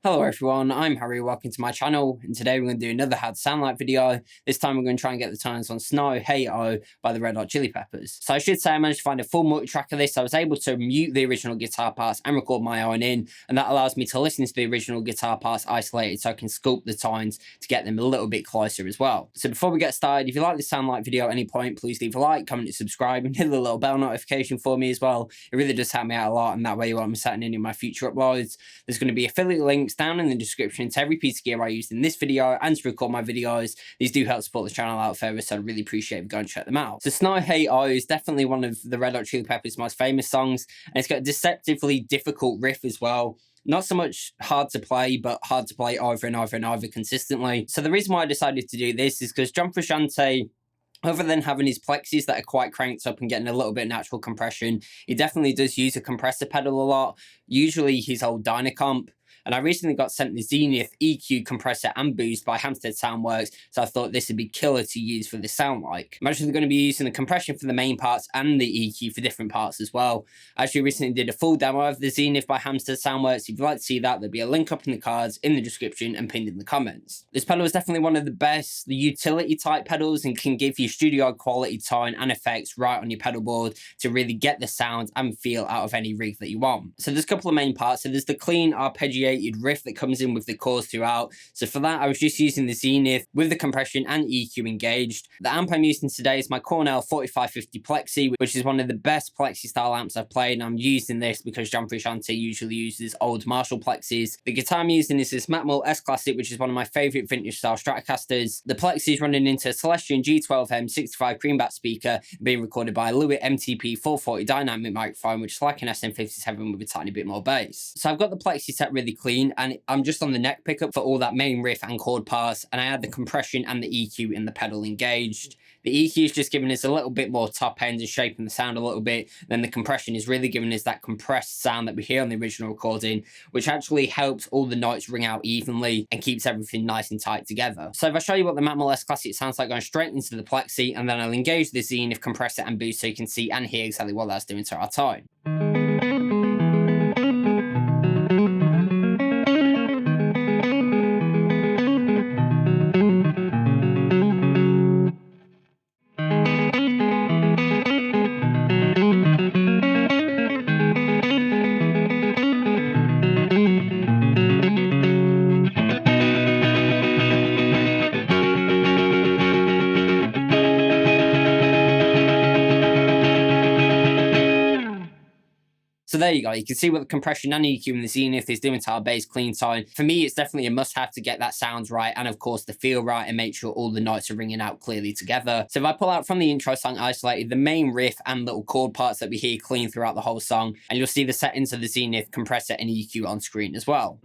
Hello everyone, I'm Harry, welcome to my channel, and today we're going to do another how to sound like video. This time we're going to try and get the tones on Snow Hey Oh by the Red Hot Chili Peppers. So I should say I managed to find a full multi-track of this. I was able to mute the original guitar parts and record my own in, and that allows me to listen to the original guitar parts isolated so I can sculpt the tones to get them a little bit closer as well. So before we get started, if you like this sound like video at any point, please leave a like, comment and subscribe, and hit the little bell notification for me as well. It really does help me out a lot, and that way you won't miss out on any of my future uploads. There's going to be affiliate links down in the description to every piece of gear I used in this video and to record my videos. These do help support the channel out further, so I'd really appreciate if you go and check them out. So Snow Hey Oh is definitely one of the Red Hot Chili Peppers' most famous songs, and it's got a deceptively difficult riff as well. Not so much hard to play, but hard to play over and over and over consistently. So the reason why I decided to do this is because John Frusciante, other than having his plexis that are quite cranked up and getting a little bit of natural compression, he definitely does use a compressor pedal a lot, usually his old Dynacomp. And I recently got sent the Zenith EQ compressor and boost by Hamstead Soundworks, so I thought this would be killer to use for this sound like. I'm actually going to be using the compression for the main parts and the EQ for different parts as well. I actually recently did a full demo of the Zenith by Hamstead Soundworks. If you'd like to see that, there'll be a link up in the cards, in the description, and pinned in the comments. This pedal is definitely one of the best, the utility type pedals, and can give you studio quality tone and effects right on your pedal board to really get the sound and feel out of any rig that you want. So there's a couple of main parts. So there's the clean arpeggiated riff that comes in with the chords throughout. So for that, I was just using the Zenith with the compression and EQ engaged. The amp I'm using today is my Cornell 4550 Plexi, which is one of the best Plexi style amps I've played, and I'm using this because John Frusciante usually uses old Marshall Plexis. The guitar I'm using is this Macmull S-Classic, which is one of my favourite vintage style Stratocasters. The Plexi is running into a Celestion G12M 65 greenback speaker, being recorded by a Lewitt MTP440 dynamic microphone, which is like an SM57 with a tiny bit more bass. So I've got the Plexi set really clean, and I'm just on the neck pickup for all that main riff and chord parts, and I had the compression and the EQ in the pedal engaged. The EQ is just giving us a little bit more top end and shaping the sound a little bit, then the compression is really giving us that compressed sound that we hear on the original recording, which actually helps all the notes ring out evenly and keeps everything nice and tight together. So if I show you what the Macmull S-Classic sounds like going straight into the Plexi, and then I'll engage the Zenith compressor and boost so you can see and hear exactly what that's doing to our tone. So there you go, you can see what the compression and EQ in the Zenith is doing to our bass clean tone. For me, it's definitely a must-have to get that sound right, and of course the feel right, and make sure all the notes are ringing out clearly together. So if I pull out from the intro song isolated the main riff and little chord parts that we hear clean throughout the whole song, and you'll see the settings of the Zenith compressor and EQ on screen as well.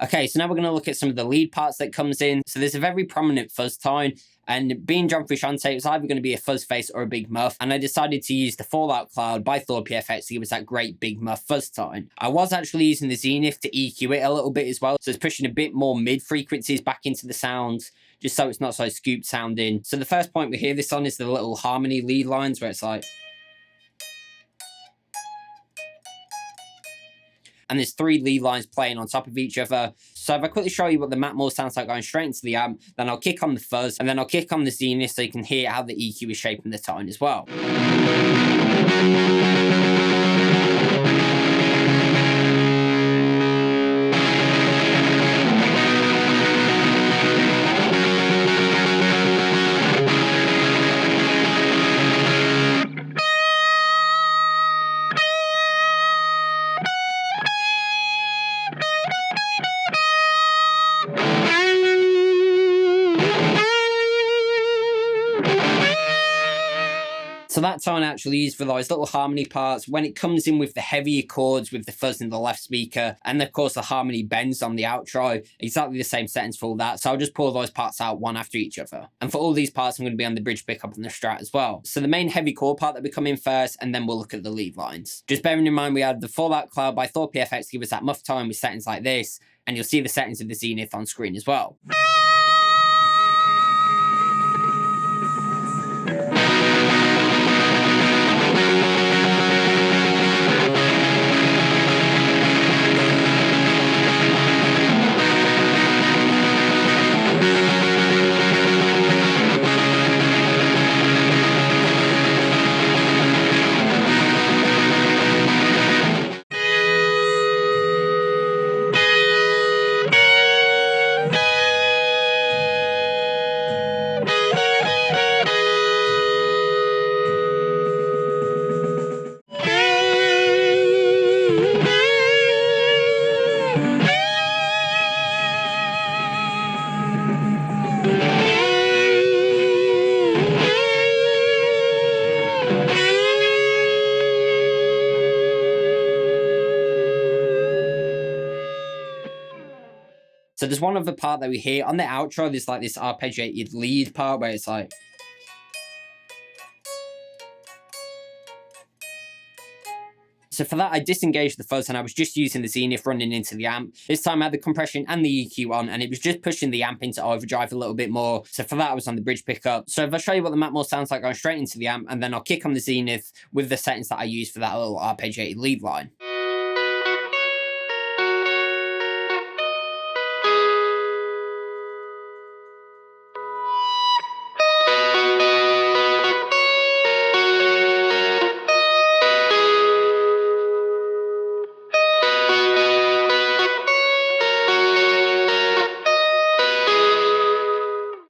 Okay, so now we're going to look at some of the lead parts that comes in. So there's a very prominent fuzz tone, and being John Frusciante, it was either going to be a fuzz face or a big muff, and I decided to use the Fallout Cloud by Thorpy FX to give us that great big muff fuzz tone. I was actually using the Zenith to EQ it a little bit as well, so it's pushing a bit more mid frequencies back into the sound, just so it's not so scooped sounding. So the first point we hear this on is the little harmony lead lines where it's like, and there's 3 lead lines playing on top of each other. So if I quickly show you what the Macmull sounds like going straight into the amp, then I'll kick on the fuzz, and then I'll kick on the Zenith so you can hear how the EQ is shaping the tone as well. So that tone actually used for those little harmony parts, when it comes in with the heavier chords with the fuzz in the left speaker, and of course the harmony bends on the outro, exactly the same settings for all that. So I'll just pull those parts out one after each other. And for all these parts, I'm going to be on the bridge pickup and the Strat as well. So the main heavy chord part that we come in first, and then we'll look at the lead lines. Just bearing in mind we had the Fallout Cloud by Thorpy FX to give us that muff tone with settings like this, and you'll see the settings of the Zenith on screen as well. So there's one other part that we hear on the outro. There's like this arpeggiated lead part where it's like, so for that, I disengaged the fuzz and I was just using the Zenith running into the amp. This time I had the compression and the EQ on, and it was just pushing the amp into overdrive a little bit more. So for that, I was on the bridge pickup. So if I show you what the Macmull sounds like going straight into the amp, and then I'll kick on the Zenith with the settings that I use for that little arpeggiated lead line.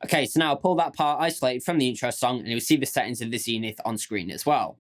Okay, so now I'll pull that part isolated from the intro song, and you'll see the settings of the Zenith on screen as well.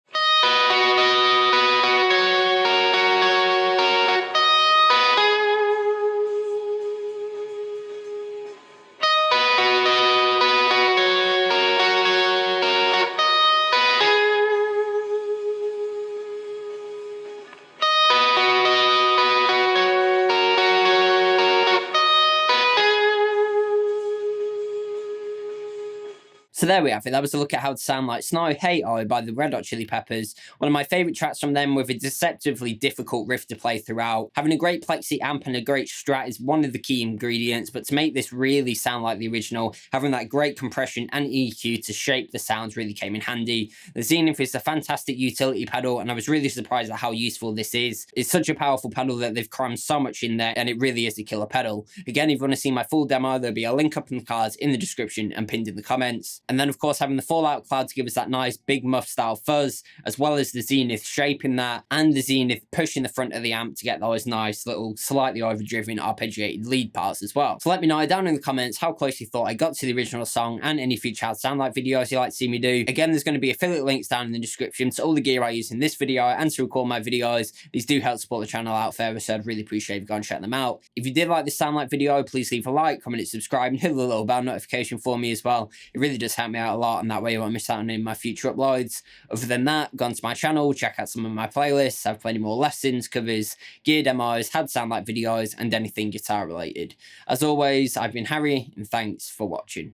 So there we have it. That was a look at how to sound like Snow Hey Oh by the Red Hot Chili Peppers. One of my favourite tracks from them, with a deceptively difficult riff to play throughout. Having a great plexi amp and a great Strat is one of the key ingredients, but to make this really sound like the original, having that great compression and EQ to shape the sounds really came in handy. The Zenith is a fantastic utility pedal, and I was really surprised at how useful this is. It's such a powerful pedal that they've crammed so much in there, and it really is a killer pedal. Again, if you want to see my full demo, there'll be a link up in the cards in the description and pinned in the comments. And then of course having the Fallout Cloud to give us that nice big muff style fuzz, as well as the Zenith shaping that, and the Zenith pushing the front of the amp to get those nice little slightly overdriven arpeggiated lead parts as well. So let me know down in the comments how close you thought I got to the original song, and any future how to sound like videos you'd like to see me do. Again, there's going to be affiliate links down in the description to all the gear I use in this video and to record my videos. These do help support the channel out further, so I'd really appreciate if you go and check them out. If you did like this sound like video, please leave a like, comment, and subscribe, and hit the little bell notification for me as well. It really does help me out a lot, and that way you won't miss out on any of my future uploads. Other than that, go onto my channel, check out some of my playlists. I have plenty more lessons, covers, gear demos, how to sound like videos, and anything guitar related. As always, I've been Harry, and thanks for watching.